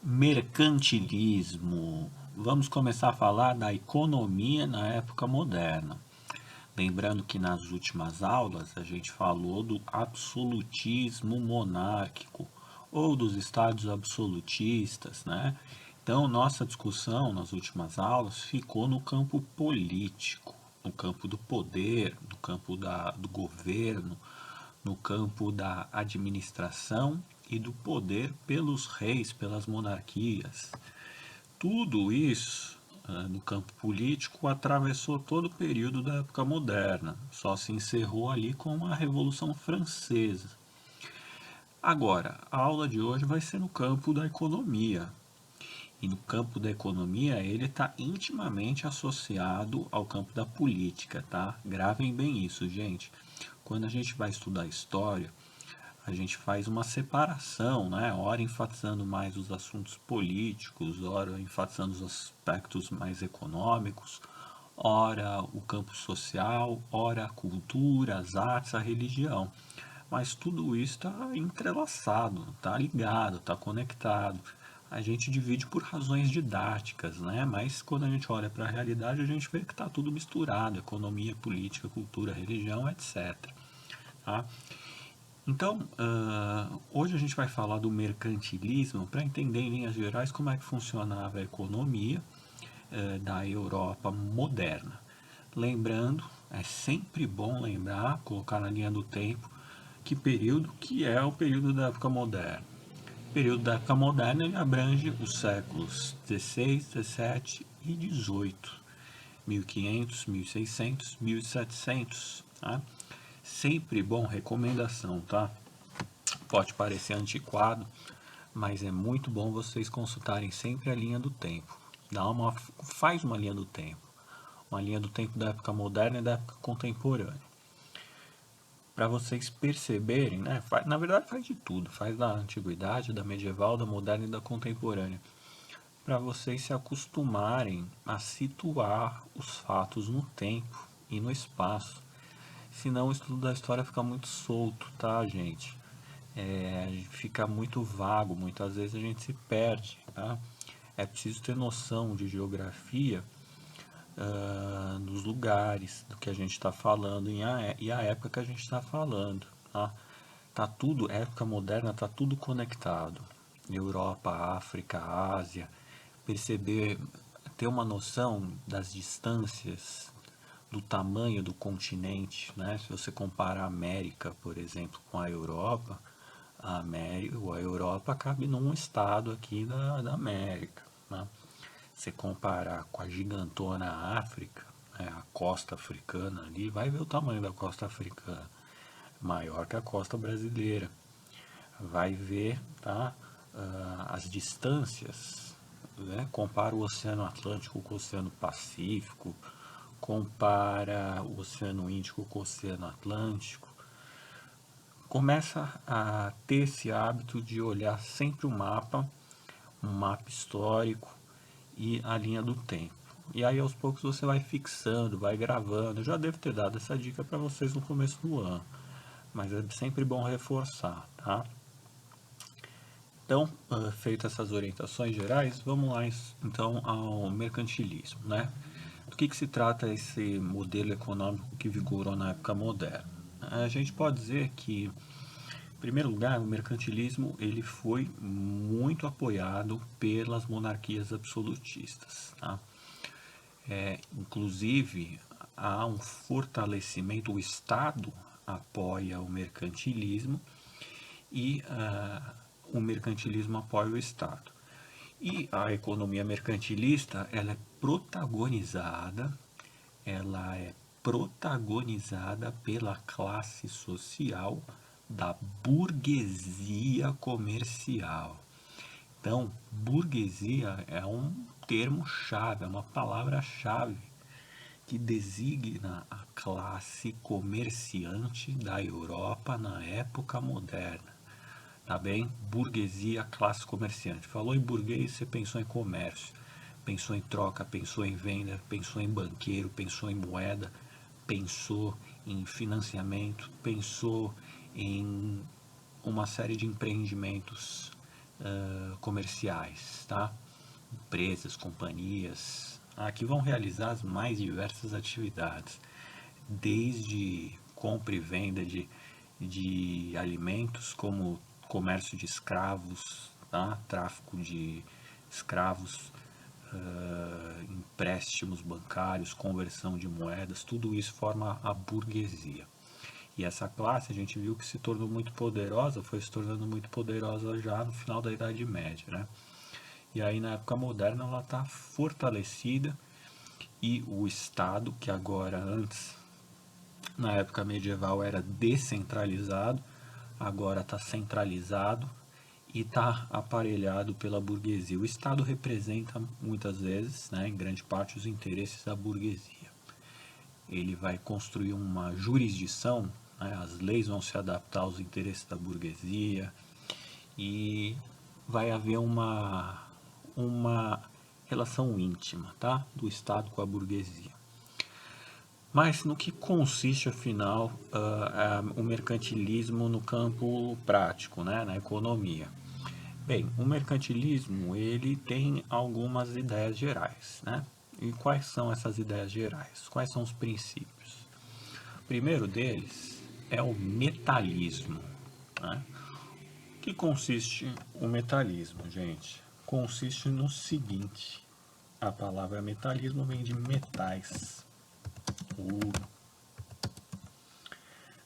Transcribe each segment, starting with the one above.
Mercantilismo. Vamos começar a falar da economia na época moderna. Lembrando que nas últimas aulas a gente falou do absolutismo monárquico ou dos estados absolutistas, né? Então, nossa discussão nas últimas aulas ficou no campo político, no campo do poder, no campo do governo, no campo da administração e do poder pelos reis, pelas monarquias. Tudo isso, no campo político, atravessou todo o período da época moderna, só se encerrou ali com a Revolução Francesa. Agora, a aula de hoje vai ser no campo da economia. E no campo da economia, ele está intimamente associado ao campo da política, tá? Gravem bem isso, gente. Quando a gente vai estudar história, a gente faz uma separação, né? Ora enfatizando mais os assuntos políticos, ora enfatizando os aspectos mais econômicos, ora o campo social, ora a cultura, as artes, a religião. Mas tudo isso está entrelaçado, está ligado, está conectado. A gente divide por razões didáticas, né? Mas quando a gente olha para a realidade, a gente vê que está tudo misturado: economia, política, cultura, religião, etc. Tá? Então, hoje a gente vai falar do mercantilismo para entender em linhas gerais como é que funcionava a economia da Europa moderna. Lembrando, é sempre bom lembrar, colocar na linha do tempo, que período que é o período da época moderna. O período da época moderna ele abrange os séculos 16, 17 e 18, 1500, 1600, 1700, tá? Sempre bom, recomendação, tá? Pode parecer antiquado, mas é muito bom vocês consultarem sempre a linha do tempo. Faz uma linha do tempo. Uma linha do tempo da época moderna e da época contemporânea. Para vocês perceberem, né? Na verdade faz de tudo. Faz da antiguidade, da medieval, da moderna e da contemporânea. Para vocês se acostumarem a situar os fatos no tempo e no espaço. Senão o estudo da história fica muito solto, tá, gente? Fica muito vago, muitas vezes a gente se perde, tá? É preciso ter noção de geografia dos lugares, do que a gente está falando e a época que a gente está falando, tá? Tá tudo, época moderna, tá tudo conectado. Europa, África, Ásia, perceber, ter uma noção das distâncias, do tamanho do continente, né? Se você comparar a América, por exemplo, com a Europa, a Europa cabe num estado aqui da América, né? Se comparar com a gigantona África, né, a costa africana ali, vai ver o tamanho da costa africana, maior que a costa brasileira. Vai ver, tá, as distâncias, né? Compara o Oceano Atlântico com o Oceano Pacífico, compara o Oceano Índico com o Oceano Atlântico. Começa a ter esse hábito de olhar sempre o mapa, um mapa histórico e a linha do tempo. E aí aos poucos você vai fixando, vai gravando. Eu já devo ter dado essa dica para vocês no começo do ano, mas é sempre bom reforçar, tá? Então, feitas essas orientações gerais, vamos lá então ao mercantilismo, né? Do que se trata esse modelo econômico que vigorou na época moderna? A gente pode dizer que, em primeiro lugar, o mercantilismo ele foi muito apoiado pelas monarquias absolutistas, tá? Inclusive, há um fortalecimento, o Estado apoia o mercantilismo e o mercantilismo apoia o Estado. E a economia mercantilista, ela é protagonizada pela classe social da burguesia comercial. Então, burguesia é um termo-chave, é uma palavra-chave que designa a classe comerciante da Europa na época moderna. Tá bem? Burguesia, classe comerciante. Falou em burguês, você pensou em comércio, pensou em troca, pensou em venda, pensou em banqueiro, pensou em moeda, pensou em financiamento, pensou em uma série de empreendimentos comerciais, tá? Empresas, companhias, que vão realizar as mais diversas atividades, desde compra e venda de alimentos, como comércio de escravos, tá? Tráfico de escravos, empréstimos bancários, conversão de moedas, tudo isso forma a burguesia. E essa classe a gente viu que se tornou muito poderosa, foi se tornando muito poderosa já no final da Idade Média, né? E aí na época moderna ela está fortalecida e o Estado, que agora antes, na época medieval, era descentralizado, agora está centralizado e está aparelhado pela burguesia. O Estado representa muitas vezes, né, em grande parte, os interesses da burguesia. Ele vai construir uma jurisdição, né, as leis vão se adaptar aos interesses da burguesia e vai haver uma relação íntima, tá, do Estado com a burguesia. Mas no que consiste, afinal, o mercantilismo no campo prático, né, na economia? Bem, o mercantilismo ele tem algumas ideias gerais, né? E quais são essas ideias gerais? Quais são os princípios? O primeiro deles é o metalismo, né? O que consiste o metalismo, gente? Consiste no seguinte: a palavra metalismo vem de metais, ouro,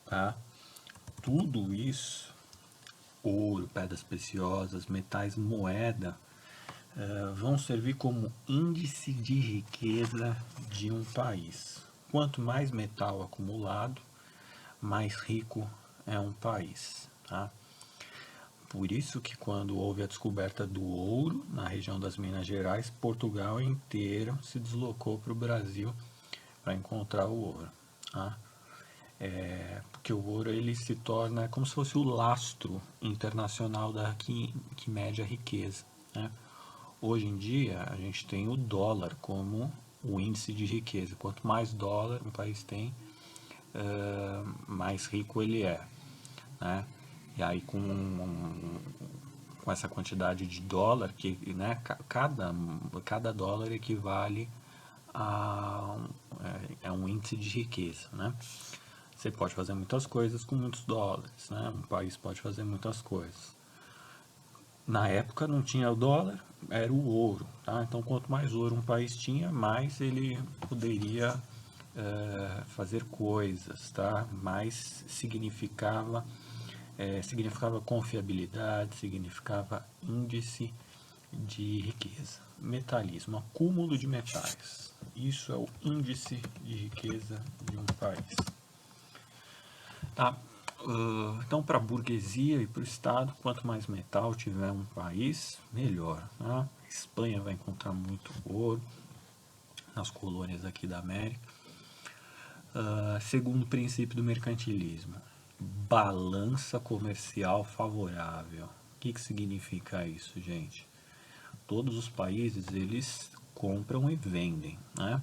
tá? Tudo isso, ouro, pedras preciosas, metais, moeda, vão servir como índice de riqueza de um país. Quanto mais metal acumulado, mais rico é um país, tá? Por isso que quando houve a descoberta do ouro na região das Minas Gerais, Portugal inteiro se deslocou para o Brasil para encontrar o ouro, tá? Porque o ouro ele se torna como se fosse o lastro internacional que mede a riqueza, né? Hoje em dia a gente tem o dólar como o índice de riqueza. Quanto mais dólar um país tem, mais rico ele é, né? E aí com essa quantidade de dólar, que, né, cada dólar equivale a um índice de riqueza, né? Você pode fazer muitas coisas com muitos dólares, né? Um país pode fazer muitas coisas. Na época não tinha o dólar, era o ouro, tá? Então quanto mais ouro um país tinha, mais ele poderia fazer coisas, tá? Mais significava confiabilidade, significava índice de riqueza. Metalismo, acúmulo de metais. Isso é o índice de riqueza de um país. Tá? Então, para a burguesia e para o Estado, quanto mais metal tiver um país, melhor. Tá? A Espanha vai encontrar muito ouro nas colônias aqui da América. Segundo princípio do mercantilismo, balança comercial favorável. O que significa isso, gente? Todos os países eles compram e vendem, né?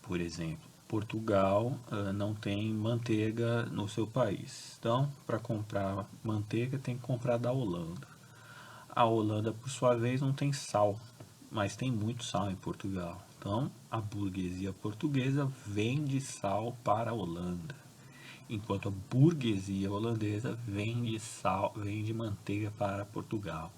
Por exemplo, Portugal não tem manteiga no seu país. Então, para comprar manteiga tem que comprar da Holanda. A Holanda, por sua vez, não tem sal, mas tem muito sal em Portugal. Então, a burguesia portuguesa vende sal para a Holanda, enquanto a burguesia holandesa vende sal, vende manteiga para Portugal.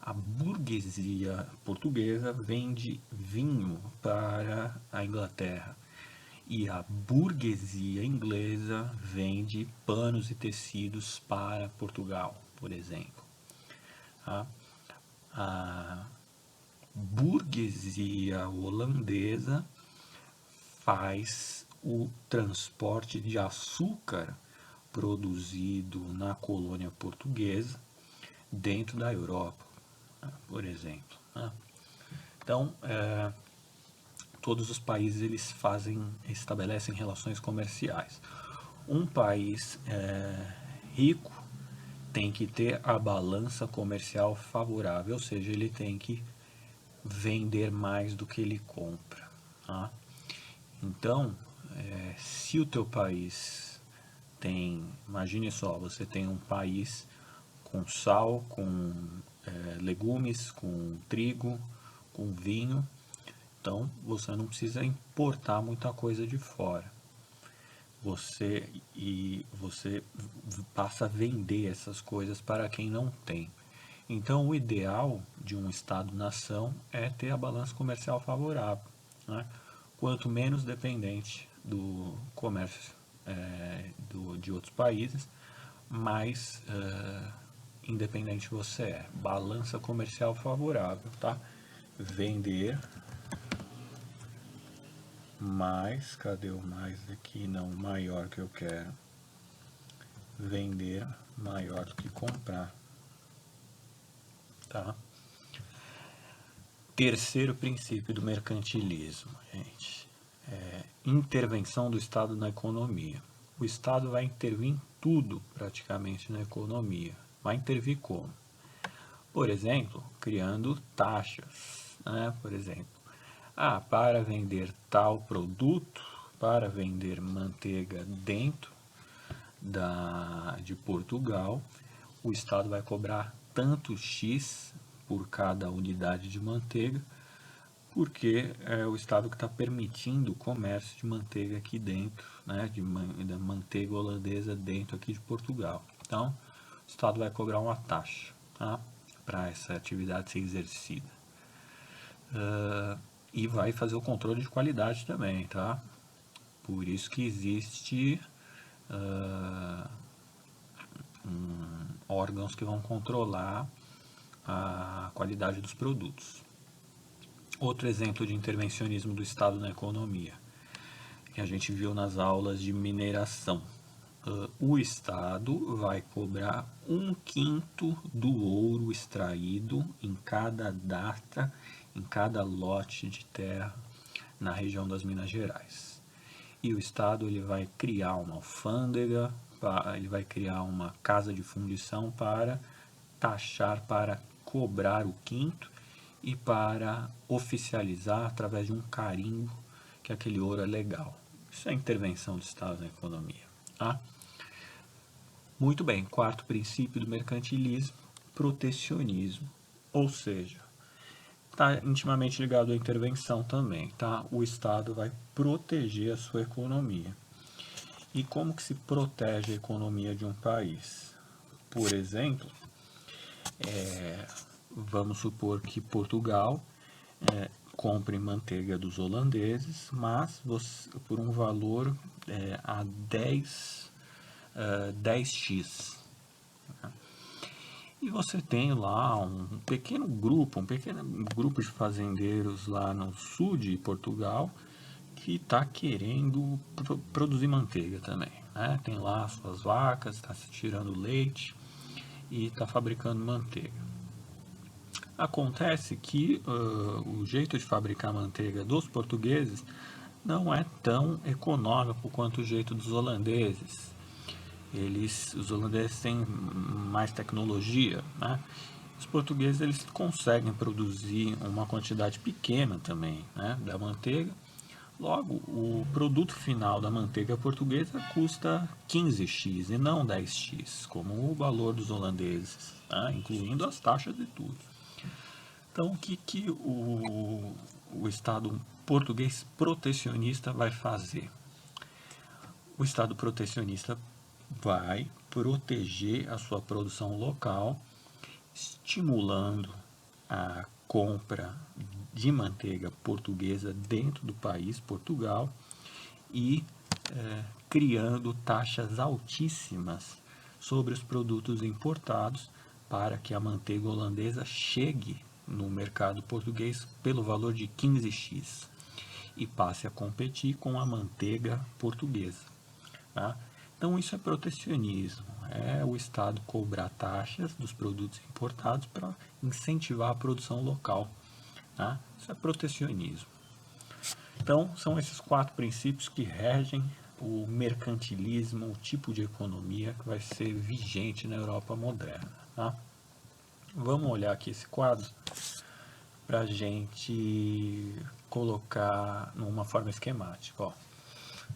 A burguesia portuguesa vende vinho para a Inglaterra e a burguesia inglesa vende panos e tecidos para Portugal, por exemplo. A burguesia holandesa faz o transporte de açúcar produzido na colônia portuguesa dentro da Europa, por exemplo. Então, todos os países eles estabelecem relações comerciais. Um país rico tem que ter a balança comercial favorável, ou seja, ele tem que vender mais do que ele compra. Tá? Então, se o teu país imagine só, você tem um país com sal, com legumes, com trigo, com vinho. Então, você não precisa importar muita coisa de fora. Você passa a vender essas coisas para quem não tem. Então, o ideal de um Estado-nação é ter a balança comercial favorável, né? Quanto menos dependente do comércio de outros países, mais independente você é. Balança comercial favorável, tá? Vender mais, cadê o mais aqui? Não, maior que eu quero. Vender maior do que comprar, tá? Terceiro princípio do mercantilismo, gente, intervenção do Estado na economia. O Estado vai intervir em tudo, praticamente, na economia. Vai intervir como? Por exemplo, criando taxas, né? Por exemplo, para vender tal produto, para vender manteiga dentro de Portugal, o Estado vai cobrar tanto X por cada unidade de manteiga, porque é o Estado que está permitindo o comércio de manteiga aqui dentro, né, da manteiga holandesa dentro aqui de Portugal. Então, o Estado vai cobrar uma taxa, tá, para essa atividade ser exercida. E vai fazer o controle de qualidade também, tá? Por isso que existe órgãos que vão controlar a qualidade dos produtos. Outro exemplo de intervencionismo do Estado na economia, que a gente viu nas aulas de mineração. O Estado vai cobrar 1/5 do ouro extraído em cada data, em cada lote de terra na região das Minas Gerais. E o Estado ele vai criar uma alfândega, ele vai criar uma casa de fundição para taxar, para cobrar o quinto e para oficializar através de um carimbo que aquele ouro é legal. Isso é intervenção do Estado na economia. Tá? Muito bem, quarto princípio do mercantilismo, protecionismo. Ou seja, está intimamente ligado à intervenção também. Tá? O Estado vai proteger a sua economia. E como que se protege a economia de um país? Por exemplo, vamos supor que Portugal compre manteiga dos holandeses, mas por um valor a 10x. E você tem lá um pequeno grupo de fazendeiros lá no sul de Portugal que está querendo produzir manteiga também, né? Tem lá suas vacas, está se tirando leite e está fabricando manteiga. Acontece que o jeito de fabricar manteiga dos portugueses não é tão econômico quanto o jeito dos holandeses. Os holandeses têm mais tecnologia, né? Os portugueses eles conseguem produzir uma quantidade pequena também, né, da manteiga. Logo, o produto final da manteiga portuguesa custa 15x e não 10x, como o valor dos holandeses, tá? Incluindo as taxas e tudo. Então, o que o Estado português protecionista vai fazer? O Estado protecionista vai proteger a sua produção local, estimulando a compra de manteiga portuguesa dentro do país, Portugal, e criando taxas altíssimas sobre os produtos importados para que a manteiga holandesa chegue no mercado português pelo valor de 15x e passe a competir com a manteiga portuguesa. Tá? Então isso é protecionismo, é o Estado cobrar taxas dos produtos importados para incentivar a produção local. Tá? Isso é protecionismo. Então são esses 4 princípios que regem o mercantilismo, o tipo de economia que vai ser vigente na Europa moderna. Tá? Vamos olhar aqui esse quadro para a gente colocar numa forma esquemática.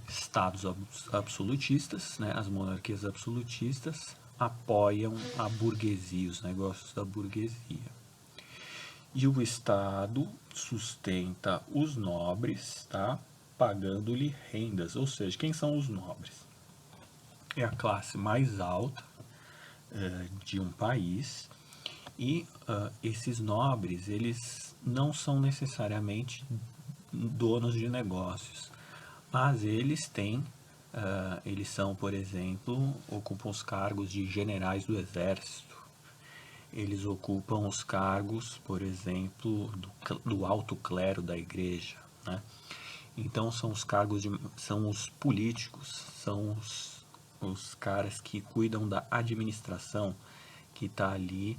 Estados absolutistas, né, as monarquias absolutistas, apoiam a burguesia, os negócios da burguesia. E o Estado sustenta os nobres, tá? Pagando-lhe rendas. Ou seja, quem são os nobres? É a classe mais alta de um país. E esses nobres, eles não são necessariamente donos de negócios, mas eles são, por exemplo, ocupam os cargos de generais do exército, eles ocupam os cargos, por exemplo, do alto clero da igreja, né? Então são os cargos são os políticos, são os caras que cuidam da administração, que está ali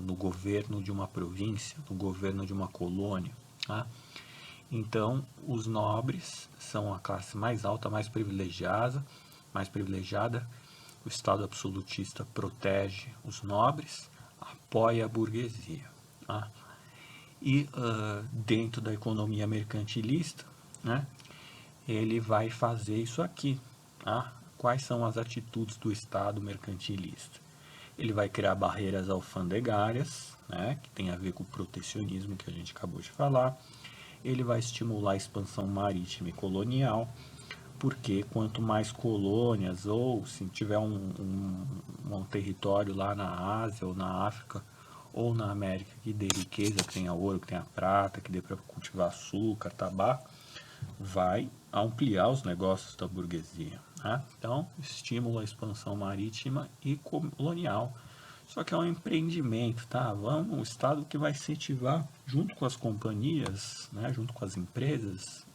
no governo de uma província, no governo de uma colônia, tá? Então, os nobres são a classe mais alta, mais privilegiada. O Estado absolutista protege os nobres, apoia a burguesia, tá? E dentro da economia mercantilista, né, ele vai fazer isso aqui, tá? Quais são as atitudes do Estado mercantilista? Ele vai criar barreiras alfandegárias, né, que tem a ver com o protecionismo que a gente acabou de falar. Ele vai estimular a expansão marítima e colonial, porque quanto mais colônias, ou se tiver um território lá na Ásia ou na África ou na América que dê riqueza, que tenha ouro, que tenha prata, que dê para cultivar açúcar, tabaco, vai ampliar os negócios da burguesia, né? Então, estimula a expansão marítima e colonial. Só que é um empreendimento, tá? O Estado que vai incentivar, junto com as companhias, né, junto com as empresas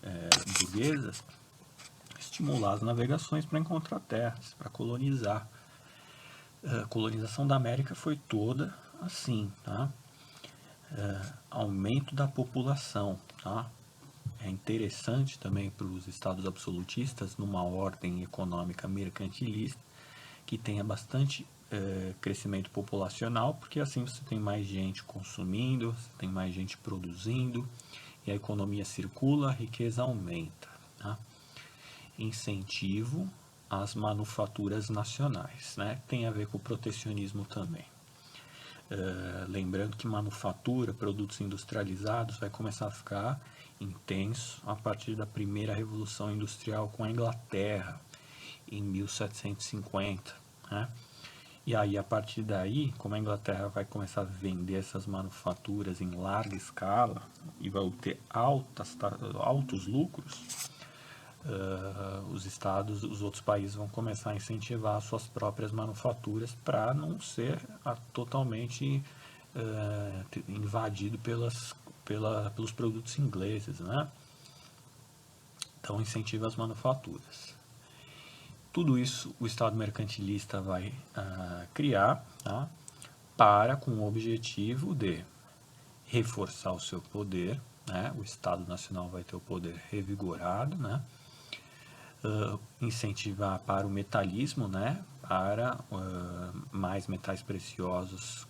burguesas, estimular as navegações para encontrar terras, para colonizar. A colonização da América foi toda assim, tá? Aumento da população, tá? É interessante também para os estados absolutistas, numa ordem econômica mercantilista, que tenha bastante crescimento populacional, porque assim você tem mais gente consumindo, você tem mais gente produzindo, e a economia circula, a riqueza aumenta, tá? Incentivo às manufaturas nacionais, né? Tem a ver com o protecionismo também. Lembrando que manufatura, produtos industrializados, vai começar a ficar intenso a partir da primeira revolução industrial com a Inglaterra, em 1750, né? E aí, a partir daí, como a Inglaterra vai começar a vender essas manufaturas em larga escala e vai obter altos lucros, os outros países vão começar a incentivar suas próprias manufaturas para não ser totalmente invadido pelos produtos ingleses, né? Então, incentiva as manufaturas. Tudo isso o Estado mercantilista vai criar, tá? Com o objetivo de reforçar o seu poder, né? O Estado Nacional vai ter o poder revigorado, né? Incentivar para o metalismo, né? Para mais metais preciosos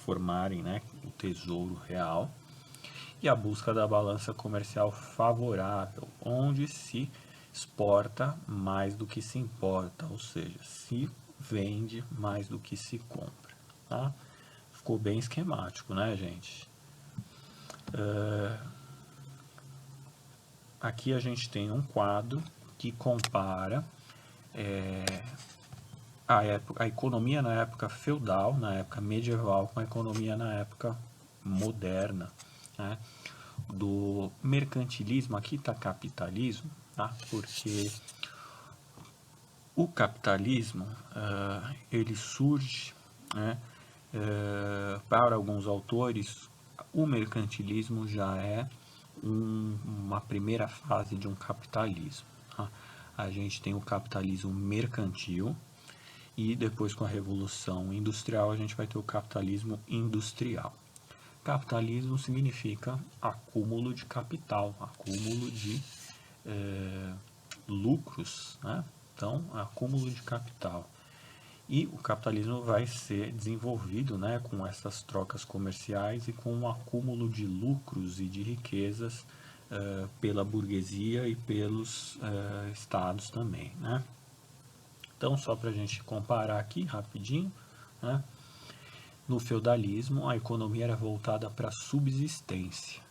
formarem, né, o tesouro real, e a busca da balança comercial favorável, onde se exporta mais do que se importa, ou seja, se vende mais do que se compra, tá? Ficou bem esquemático, né, gente? Aqui a gente tem um quadro que compara a economia na época feudal, na época medieval, com a economia na época moderna, né? Do mercantilismo, aqui está capitalismo, tá? Porque o capitalismo ele surge, né? Para alguns autores, o mercantilismo já é uma primeira fase de um capitalismo, tá? A gente tem o capitalismo mercantil e depois, com a Revolução Industrial, a gente vai ter o capitalismo industrial. Capitalismo significa acúmulo de capital, acúmulo de lucros, né? Então, acúmulo de capital. E o capitalismo vai ser desenvolvido, né, com essas trocas comerciais e com o acúmulo de lucros e de riquezas pela burguesia e pelos estados também, né? Então, só para a gente comparar aqui rapidinho, né? No feudalismo, a economia era voltada para a subsistência,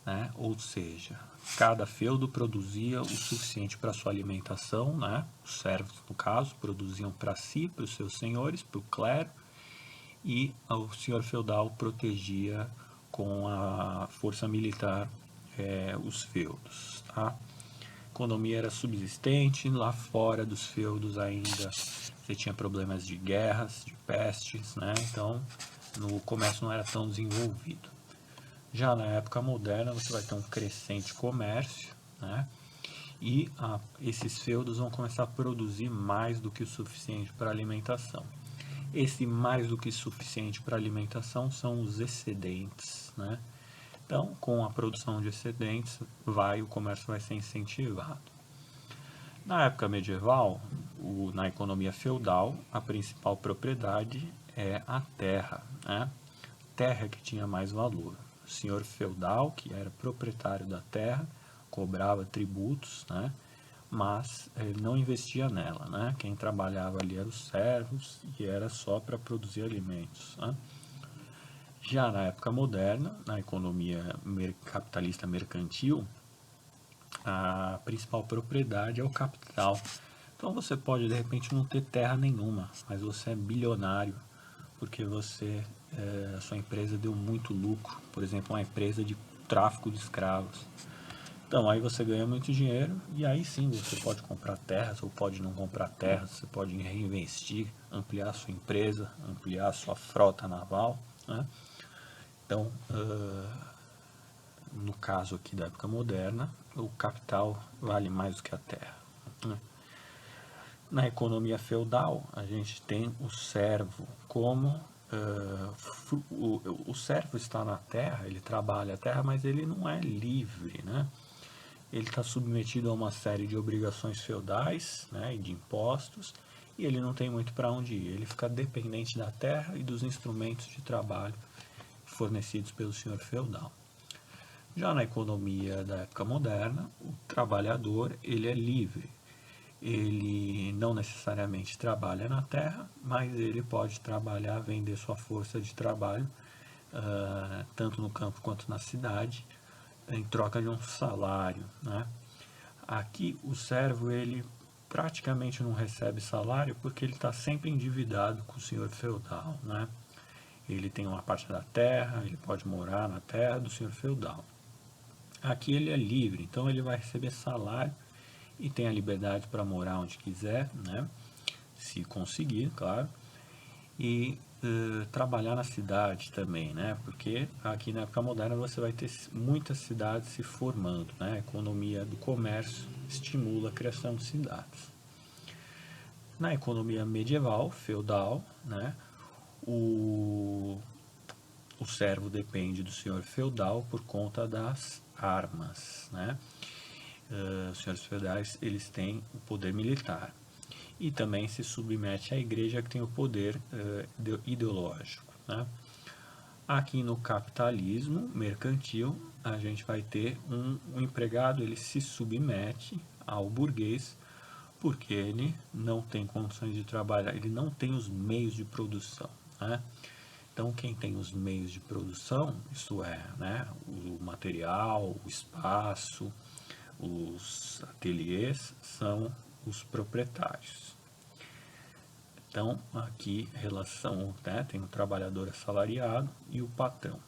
né? Ou seja, cada feudo produzia o suficiente para sua alimentação, né? Os servos, no caso, produziam para si, para os seus senhores, para o clero, e o senhor feudal protegia com a força militar os feudos, tá? A economia era subsistente, lá fora dos feudos ainda você tinha problemas de guerras, de pestes, né? Então o comércio não era tão desenvolvido. Já na época moderna você vai ter um crescente comércio, né? E esses feudos vão começar a produzir mais do que o suficiente para alimentação. Esse mais do que suficiente para alimentação são os excedentes, né? Então, com a produção de excedentes, o comércio vai ser incentivado. Na época medieval, na economia feudal, a principal propriedade é a terra, né? Terra que tinha mais valor. O senhor feudal, que era proprietário da terra, cobrava tributos, né? Mas ele não investia nela, né? Quem trabalhava ali eram os servos e era só para produzir alimentos, né? Já na época moderna, na economia capitalista mercantil, a principal propriedade é o capital. Então você pode de repente não ter terra nenhuma, mas você é bilionário porque a sua empresa deu muito lucro, por exemplo, uma empresa de tráfico de escravos. Então aí você ganha muito dinheiro e aí sim você pode comprar terras ou pode não comprar terras, você pode reinvestir, ampliar a sua empresa, ampliar a sua frota naval, né? Então, no caso aqui da época moderna, o capital vale mais do que a terra, né? Na economia feudal, a gente tem o servo como o servo está na terra, ele trabalha a terra, mas ele não é livre, né? Ele está submetido a uma série de obrigações feudais, né, e de impostos, e ele não tem muito para onde ir. Ele fica dependente da terra e dos instrumentos de trabalho fornecidos pelo senhor feudal. Já na economia da época moderna, o trabalhador ele é livre. Ele não necessariamente trabalha na terra, mas ele pode trabalhar, vender sua força de trabalho, tanto no campo quanto na cidade, em troca de um salário, né? Aqui o servo ele praticamente não recebe salário porque ele está sempre endividado com o senhor feudal, né? Ele tem uma parte da terra, ele pode morar na terra do senhor feudal. Aqui ele é livre, então ele vai receber salário e tem a liberdade para morar onde quiser, né? Se conseguir, claro, e trabalhar na cidade também, né? Porque aqui na época moderna você vai ter muitas cidades se formando, né? A economia do comércio estimula a criação de cidades. Na economia medieval, feudal, né? O servo depende do senhor feudal por conta das armas, né? Os senhores feudais eles têm o poder militar e também se submete à igreja que tem o poder ideológico, né? Aqui no capitalismo mercantil a gente vai ter um empregado, ele se submete ao burguês porque ele não tem condições de trabalhar, ele não tem os meios de produção, né? Então quem tem os meios de produção, isso é, né, o material, o espaço, os ateliês, são os proprietários. Então, aqui relação, né, tem o trabalhador assalariado e o patrão.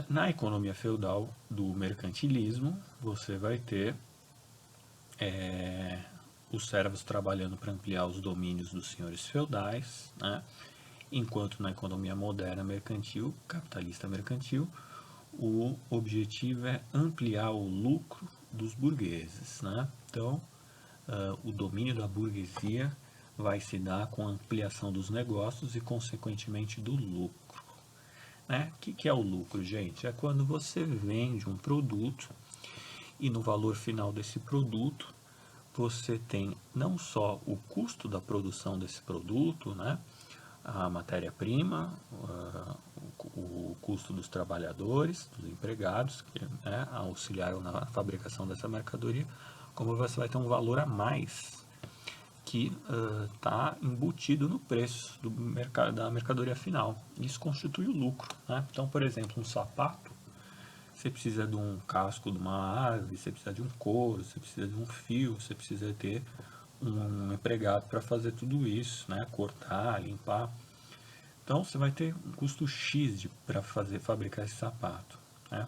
Na economia feudal do mercantilismo, você vai ter os servos trabalhando para ampliar os domínios dos senhores feudais, né? Enquanto na economia moderna mercantil, capitalista mercantil, o objetivo é ampliar o lucro dos burgueses, né? Então, o domínio da burguesia vai se dar com a ampliação dos negócios e, consequentemente, do lucro, né? O que é o lucro, gente? É quando você vende um produto e no valor final desse produto você tem não só o custo da produção desse produto, né? A matéria-prima, o custo dos trabalhadores, dos empregados que, né, auxiliaram na fabricação dessa mercadoria, como você vai ter um valor a mais, que está embutido no preço da mercadoria final. Isso constitui o lucro, né? Então, por exemplo, um sapato, você precisa de um casco de uma árvore, você precisa de um couro, você precisa de um fio, você precisa ter um empregado para fazer tudo isso, né? Cortar, limpar. Então você vai ter um custo X para fabricar esse sapato, né?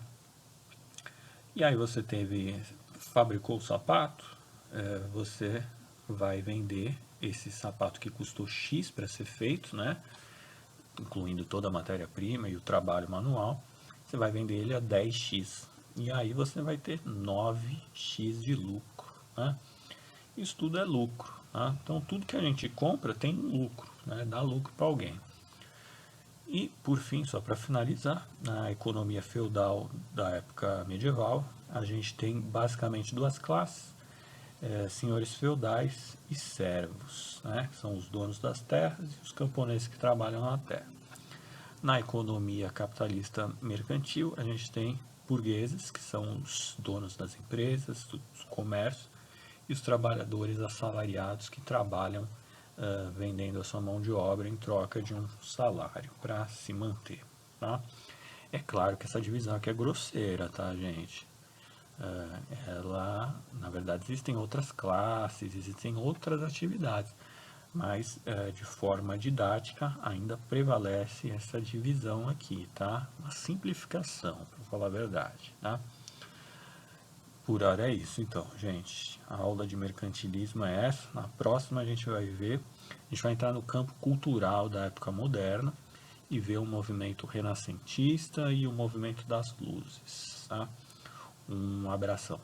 E aí você fabricou o sapato, você vai vender esse sapato que custou X para ser feito, né? Incluindo toda a matéria-prima e o trabalho manual, você vai vender ele a 10x. E aí você vai ter 9x de lucro, né? Isso tudo é lucro, né? Então tudo que a gente compra tem lucro, né? Dá lucro para alguém. E, por fim, só para finalizar, na economia feudal da época medieval, a gente tem basicamente duas classes, senhores feudais e servos, né, que são os donos das terras e os camponeses que trabalham na terra. Na economia capitalista mercantil, a gente tem burgueses, que são os donos das empresas, dos comércios, e os trabalhadores assalariados que trabalham vendendo a sua mão de obra em troca de um salário para se manter, tá? É claro que essa divisão aqui é grosseira, tá, gente? Ela, na verdade, existem outras classes, existem outras atividades, mas de forma didática ainda prevalece essa divisão aqui, tá? Uma simplificação, para falar a verdade, tá? Por hora é isso, então, gente. A aula de mercantilismo é essa. Na próxima a gente vai entrar no campo cultural da época moderna e ver o movimento renascentista e o movimento das luzes, tá? Um abração.